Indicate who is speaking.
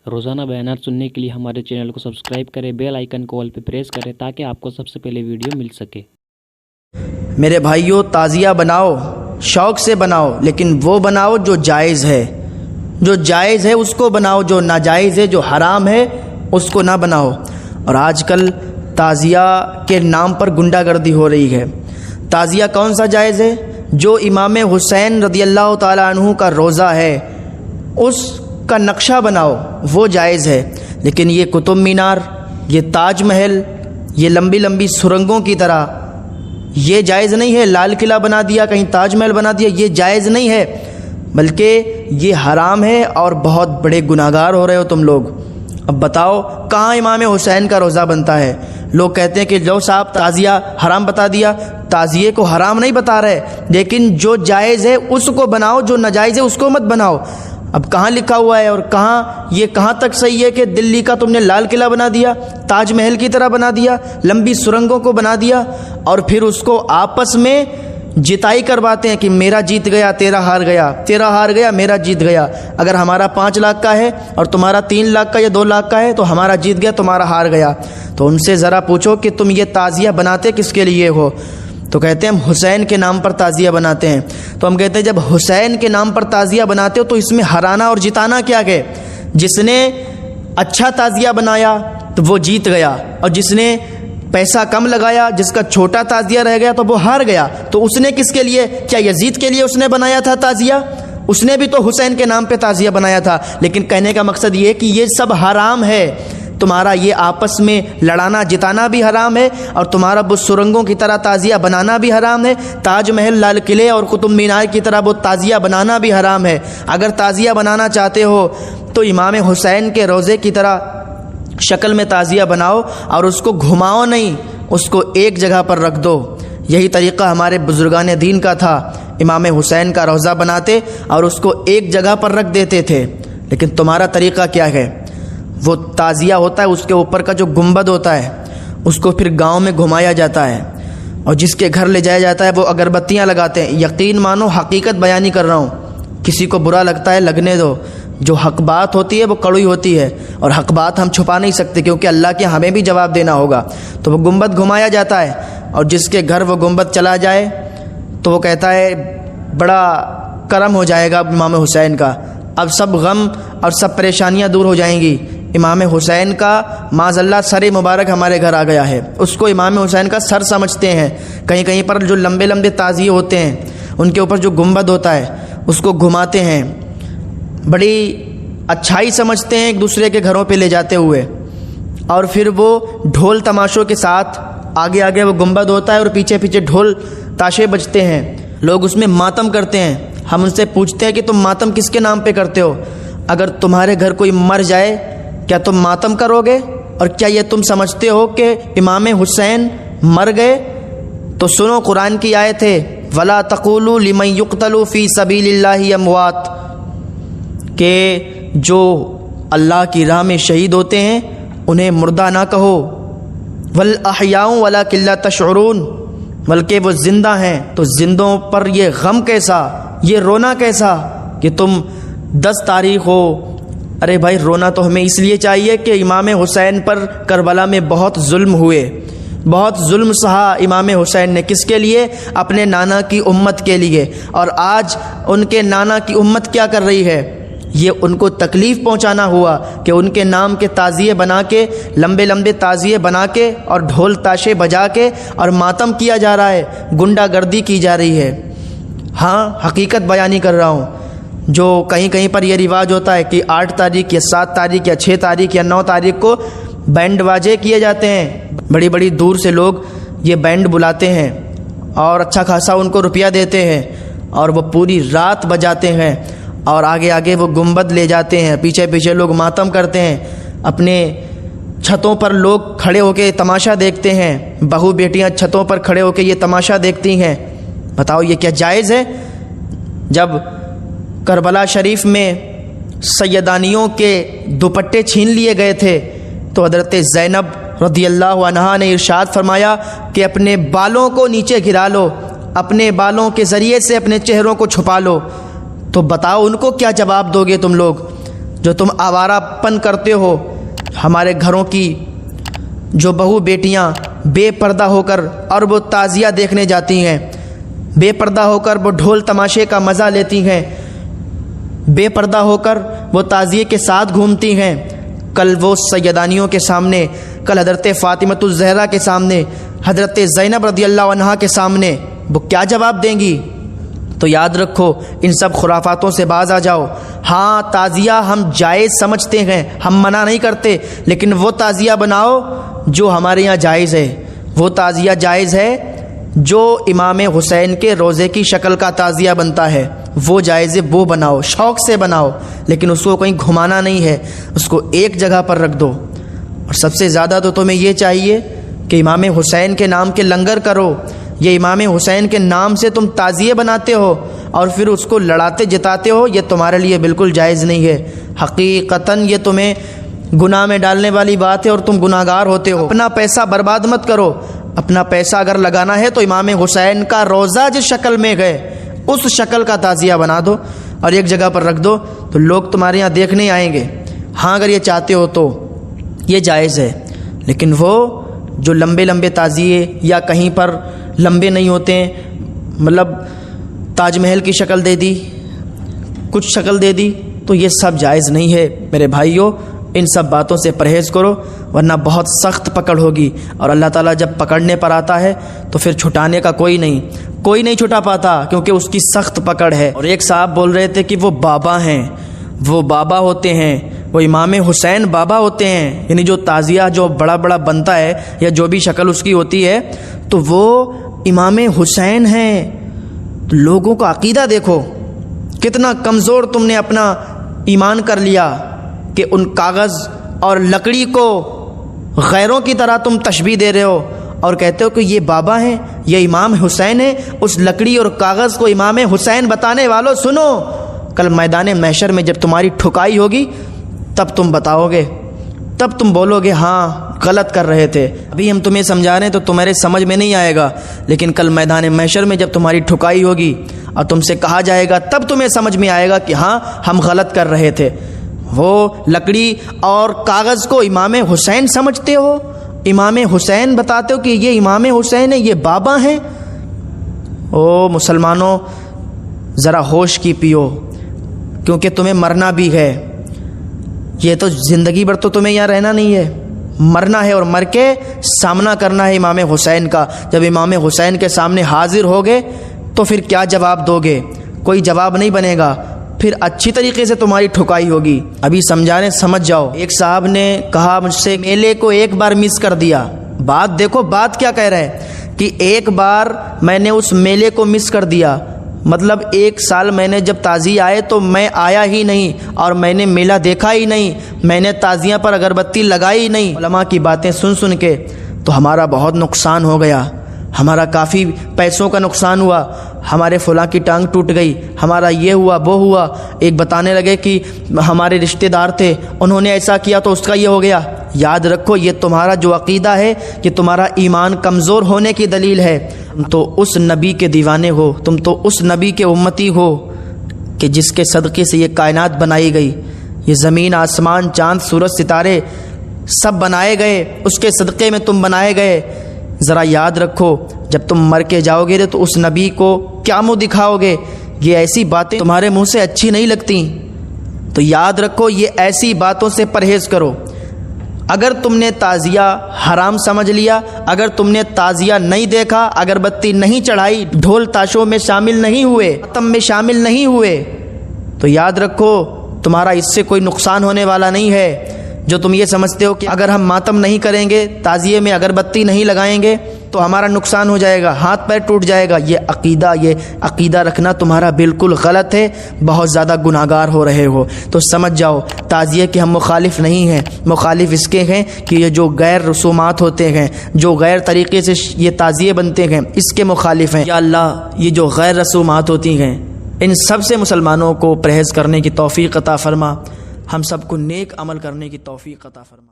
Speaker 1: रोज़ाना बयानात सुनने के लिए हमारे चैनल को सब्सक्राइब करें, बेल आइकन को ऑल पे प्रेस करें ताकि आपको सबसे पहले वीडियो मिल सके।
Speaker 2: मेरे भाइयों, ताज़िया बनाओ, शौक़ से बनाओ, लेकिन वो बनाओ जो जायज़ है। जो जायज़ है उसको बनाओ, जो नाजायज़ है, जो हराम है उसको ना बनाओ। और आजकल ताज़िया के नाम पर गुंडागर्दी हो रही है। ताज़िया कौन सा जायज़ है? जो इमाम हुसैन रज़ियल्लाहु ताला अन्हु का रोज़ा है उसका नक्शा बनाओ, वो जायज़ है। लेकिन ये कुतुब मीनार, ये ताज महल, ये लंबी लंबी सुरंगों की तरह ये जायज़ नहीं है। लाल किला बना दिया, कहीं ताज महल बना दिया, ये जायज़ नहीं है, बल्कि ये हराम है और बहुत बड़े गुनाहगार हो रहे हो तुम लोग। अब बताओ कहाँ इमाम हुसैन का रोज़ा बनता है? लोग कहते हैं कि लो साहब ताज़िया हराम बता दिया। ताज़िए को हराम नहीं बता रहे, लेकिन जो जायज़ है उसको बनाओ, जो नाजायज़ है उसको मत बनाओ। अब कहाँ लिखा हुआ है और कहाँ ये कहाँ तक सही है कि दिल्ली का तुमने लाल किला बना दिया, ताज महल की तरह बना दिया, लंबी सुरंगों को बना दिया और फिर उसको आपस में जिताई करवाते हैं कि मेरा जीत गया तेरा हार गया, तेरा हार गया मेरा जीत गया। अगर हमारा 5 लाख का है और तुम्हारा 3 लाख का या 2 लाख का है तो हमारा जीत गया तुम्हारा हार गया। तो उनसे ज़रा पूछो कि तुम ये ताज़िया बनाते किसके लिए हो? तो कहते हैं हम हुसैन के नाम पर ताज़िया बनाते हैं। तो हम कहते हैं जब हुसैन के नाम पर ताज़िया बनाते हो तो इसमें हराना और जिताना क्या है? जिसने अच्छा ताज़िया बनाया तो वो जीत गया, और जिसने पैसा कम लगाया, जिसका छोटा ताज़िया रह गया तो वो हार गया। तो उसने किसके लिए? क्या यजीद के लिए उसने बनाया था ताज़िया? उसने भी तो हुसैन के नाम पे ताज़िया बनाया था। लेकिन कहने का मकसद ये है कि ये सब हराम है। तुम्हारा ये आपस में लड़ाना जिताना भी हराम है और तुम्हारा वो सुरंगों की तरह ताज़िया बनाना भी हराम है। ताज महल, लाल किले और कुतुब मीनार की तरह वो ताज़िया बनाना भी हराम है। अगर ताज़िया बनाना चाहते हो तो इमाम हुसैन के रोज़े की तरह शक्ल में ताज़िया बनाओ और उसको घुमाओ नहीं, उसको एक जगह पर रख दो। यही तरीक़ा हमारे बुजुर्गान दीन का था। इमाम हुसैन का रोज़ा बनाते और उसको एक जगह पर रख देते थे। लेकिन तुम्हारा तरीक़ा क्या है? वो ताज़िया होता है, उसके ऊपर का जो गुंबद होता है उसको फिर गांव में घुमाया जाता है और जिसके घर ले जाया जाता है वो अगरबत्तियां लगाते हैं। यकीन मानो हकीकत बयानी कर रहा हूँ। किसी को बुरा लगता है लगने दो, जो हक बात होती है वो कड़वी होती है और हक बात हम छुपा नहीं सकते क्योंकि अल्लाह के हमें भी जवाब देना होगा। तो वो गुंबद घुमाया जाता है और जिसके घर वो गुंबद चला जाए तो वो कहता है बड़ा करम हो जाएगा इमाम हुसैन का, अब सब गम और सब परेशानियां दूर हो जाएंगी। इमाम हुसैन का माज़अल्लाह सर मुबारक हमारे घर आ गया है, उसको इमाम हुसैन का सर समझते हैं। कहीं कहीं पर जो लंबे लंबे ताज़िए होते हैं उनके ऊपर जो गुंबद होता है उसको घुमाते हैं, बड़ी अच्छाई समझते हैं एक दूसरे के घरों पे ले जाते हुए। और फिर वो ढोल तमाशों के साथ आगे आगे वो गुंबद होता है और पीछे पीछे ढोल ताशे बजते हैं, लोग उसमें मातम करते हैं। हम उनसे पूछते हैं कि तुम मातम किसके नाम पे करते हो? अगर तुम्हारे घर कोई मर जाए क्या तुम मातम करोगे? और क्या ये तुम समझते हो कि इमाम हुसैन मर गए? तो सुनो कुरान की आयत है, वला तक़ूलू लिमन युक़तलू फ़ी सबीलिल्लाहि अमवात, कि जो अल्लाह की राह में शहीद होते हैं उन्हें मुर्दा ना कहो। वल अहयाउ वलाकिन ला तशऊरून, बल्कि वो ज़िंदा हैं। तो ज़िंदों पर ये गम कैसा, ये रोना कैसा कि तुम 10 तारीख़ हो। अरे भाई रोना तो हमें इसलिए चाहिए कि इमाम हुसैन पर करबला में बहुत जुल्म हुए, बहुत जुल्म सहा इमाम हुसैन ने। किसके लिए? अपने नाना की उम्मत के लिए। और आज उनके नाना की उम्मत क्या कर रही है? ये उनको तकलीफ़ पहुंचाना हुआ कि उनके नाम के ताज़िए बना के, लंबे लंबे ताज़िए बना के और ढोल ताशे बजा के और मातम किया जा रहा है, गुंडागर्दी की जा रही है। हाँ, हकीकत बयानी कर रहा हूँ। जो कहीं कहीं पर यह रिवाज होता है कि 8 तारीख या 7 तारीख या 6 तारीख या 9 तारीख को बैंड बाजे किए जाते हैं। बड़ी बड़ी दूर से लोग ये बैंड बुलाते हैं और अच्छा खासा उनको रुपया देते हैं और वो पूरी रात बजाते हैं और आगे आगे वो गुंबद ले जाते हैं, पीछे पीछे लोग मातम करते हैं। अपने छतों पर लोग खड़े होकर तमाशा देखते हैं, बहू बेटियां छतों पर खड़े होकर ये तमाशा देखती हैं। बताओ ये क्या जायज़ है? जब करबला शरीफ में सैयदानियों के दुपट्टे छीन लिए गए थे तो हज़रत ज़ैनब रज़ियल्लाहु अन्हा ने इरशाद फरमाया कि अपने बालों को नीचे गिरा लो, अपने बालों के ज़रिए से अपने चेहरों को छुपा लो। तो बताओ उनको क्या जवाब दोगे तुम लोग? جو تم آوارہ پن کرتے ہو، ہمارے گھروں کی جو بہو بیٹیاں بے پردہ ہو کر اور وہ تعزیہ دیکھنے جاتی ہیں، بے پردہ ہو کر وہ ڈھول تماشے کا مزہ لیتی ہیں، بے پردہ ہو کر وہ تعزیے کے ساتھ گھومتی ہیں، کل وہ سیدانیوں کے سامنے، کل حضرت فاطمہ الزہرا کے سامنے، حضرت زینب رضی اللہ عنہا کے سامنے وہ کیا جواب دیں گی؟ تو یاد رکھو، ان سب خرافاتوں سے باز آ جاؤ۔ ہاں تعزیہ ہم جائز سمجھتے ہیں، ہم منع نہیں کرتے، لیکن وہ تعزیہ بناؤ جو ہمارے یہاں جائز ہے، وہ تعزیہ جائز ہے جو امام حسین کے روزے کی شکل کا تعزیہ بنتا ہے، وہ جائز ہے، وہ بناؤ، شوق سے بناؤ، لیکن اس کو کہیں گھمانا نہیں ہے، اس کو ایک جگہ پر رکھ دو۔ اور سب سے زیادہ تو تمہیں یہ چاہیے کہ امام حسین کے نام کے لنگر کرو، یہ امام حسین کے نام سے تم تعزیے بناتے ہو اور پھر اس کو لڑاتے جتاتے ہو، یہ تمہارے لیے بالکل جائز نہیں ہے۔ حقیقتاً یہ تمہیں گناہ میں ڈالنے والی بات ہے اور تم گناہ گار ہوتے ہو۔ اپنا پیسہ برباد مت کرو، اپنا پیسہ اگر لگانا ہے تو امام حسین کا روزہ جس شکل میں گئے اس شکل کا تعزیہ بنا دو اور ایک جگہ پر رکھ دو، تو لوگ تمہارے یہاں دیکھنے آئیں گے۔ ہاں اگر یہ چاہتے ہو تو یہ جائز ہے، لیکن وہ جو لمبے لمبے تعزیے یا کہیں پر لمبے نہیں ہوتے ہیں، مطلب تاج محل کی شکل دے دی، کچھ شکل دے دی، تو یہ سب جائز نہیں ہے۔ میرے بھائیوں، ان سب باتوں سے پرہیز کرو، ورنہ بہت سخت پکڑ ہوگی، اور اللہ تعالیٰ جب پکڑنے پر آتا ہے تو پھر چھٹانے کا کوئی نہیں چھٹا پاتا، کیونکہ اس کی سخت پکڑ ہے۔ اور ایک صاحب بول رہے تھے کہ وہ بابا ہیں، وہ بابا ہوتے ہیں، وہ امام حسین بابا ہوتے ہیں، یعنی جو تعزیہ جو بڑا بڑا بنتا ہے یا جو بھی شکل اس کی ہوتی ہے تو وہ امام حسین ہیں۔ تو لوگوں کا عقیدہ دیکھو، کتنا کمزور تم نے اپنا ایمان کر لیا کہ ان کاغذ اور لکڑی کو غیروں کی طرح تم تشبیہ دے رہے ہو اور کہتے ہو کہ یہ بابا ہیں، یہ امام حسین ہیں۔ اس لکڑی اور کاغذ کو امام حسین بتانے والوں سنو، کل میدان محشر میں جب تمہاری ٹھکائی ہوگی تب تم بتاؤ گے، تب تم بولو گے ہاں غلط کر رہے تھے۔ ابھی ہم تمہیں سمجھا رہے ہیں تو تمہارے سمجھ میں نہیں آئے گا، لیکن کل میدان محشر میں جب تمہاری ٹھکائی ہوگی اور تم سے کہا جائے گا تب تمہیں سمجھ میں آئے گا کہ ہاں ہم غلط کر رہے تھے۔ وہ لکڑی اور کاغذ کو امام حسین سمجھتے ہو، امام حسین بتاتے ہو کہ یہ امام حسین ہے، یہ بابا ہیں۔ او مسلمانوں، ذرا ہوش کی پیو، کیونکہ تمہیں مرنا بھی ہے۔ یہ تو زندگی بھر تو تمہیں یہاں رہنا نہیں ہے، مرنا ہے، اور مر کے سامنا کرنا ہے امام حسین کا۔ جب امام حسین کے سامنے حاضر ہوگے تو پھر کیا جواب دو گے؟ کوئی جواب نہیں بنے گا، پھر اچھی طریقے سے تمہاری ٹھکائی ہوگی۔ ابھی سمجھانے سمجھ جاؤ۔ ایک صاحب نے کہا مجھ سے میلے کو ایک بار مس کر دیا۔ بات دیکھو، بات کیا کہہ رہے ہیں کہ ایک بار میں نے اس میلے کو مس کر دیا، مطلب ایک سال میں نے جب تعزیہ آئے تو میں آیا ہی نہیں اور میں نے میلہ دیکھا ہی نہیں، میں نے تعزیہ پر اگربتی لگائی ہی نہیں۔ علماء کی باتیں سن سن کے تو ہمارا بہت نقصان ہو گیا، ہمارا کافی پیسوں کا نقصان ہوا، ہمارے فلاں کی ٹانگ ٹوٹ گئی، ہمارا یہ ہوا وہ ہوا۔ ایک بتانے لگے کہ ہمارے رشتہ دار تھے، انہوں نے ایسا کیا تو اس کا یہ ہو گیا۔ یاد رکھو، یہ تمہارا جو عقیدہ ہے کہ تمہارا ایمان کمزور ہونے کی دلیل ہے۔ تم تو اس نبی کے دیوانے ہو، تم تو اس نبی کے امتی ہو کہ جس کے صدقے سے یہ کائنات بنائی گئی، یہ زمین آسمان چاند سورج ستارے سب بنائے گئے، اس کے صدقے میں تم بنائے گئے۔ ذرا یاد رکھو، جب تم مر کے جاؤ گے تو اس نبی کو کیا منہ دکھاؤ گے؟ یہ ایسی باتیں تمہارے منہ سے اچھی نہیں لگتی، تو یاد رکھو یہ ایسی باتوں سے پرہیز کرو۔ اگر تم نے تعزیہ حرام سمجھ لیا، اگر تم نے تعزیہ نہیں دیکھا، اگربتی نہیں چڑھائی، ڈھول تاشوں میں شامل نہیں ہوئے، ماتم میں شامل نہیں ہوئے، تو یاد رکھو تمہارا اس سے کوئی نقصان ہونے والا نہیں ہے۔ جو تم یہ سمجھتے ہو کہ اگر ہم ماتم نہیں کریں گے، تعزیے میں اگربتی نہیں لگائیں گے تو ہمارا نقصان ہو جائے گا، ہاتھ پیر ٹوٹ جائے گا، یہ عقیدہ رکھنا تمہارا بالکل غلط ہے، بہت زیادہ گناہ گار ہو رہے ہو۔ تو سمجھ جاؤ، تعزیے کے ہم مخالف نہیں ہیں، مخالف اس کے ہیں کہ یہ جو غیر رسومات ہوتے ہیں، جو غیر طریقے سے یہ تعزیے بنتے ہیں، اس کے مخالف ہیں۔ یا اللہ، یہ جو غیر رسومات ہوتی ہیں ان سب سے مسلمانوں کو پرہیز کرنے کی توفیق عطا فرما، ہم سب کو نیک عمل کرنے کی توفیق عطا فرما۔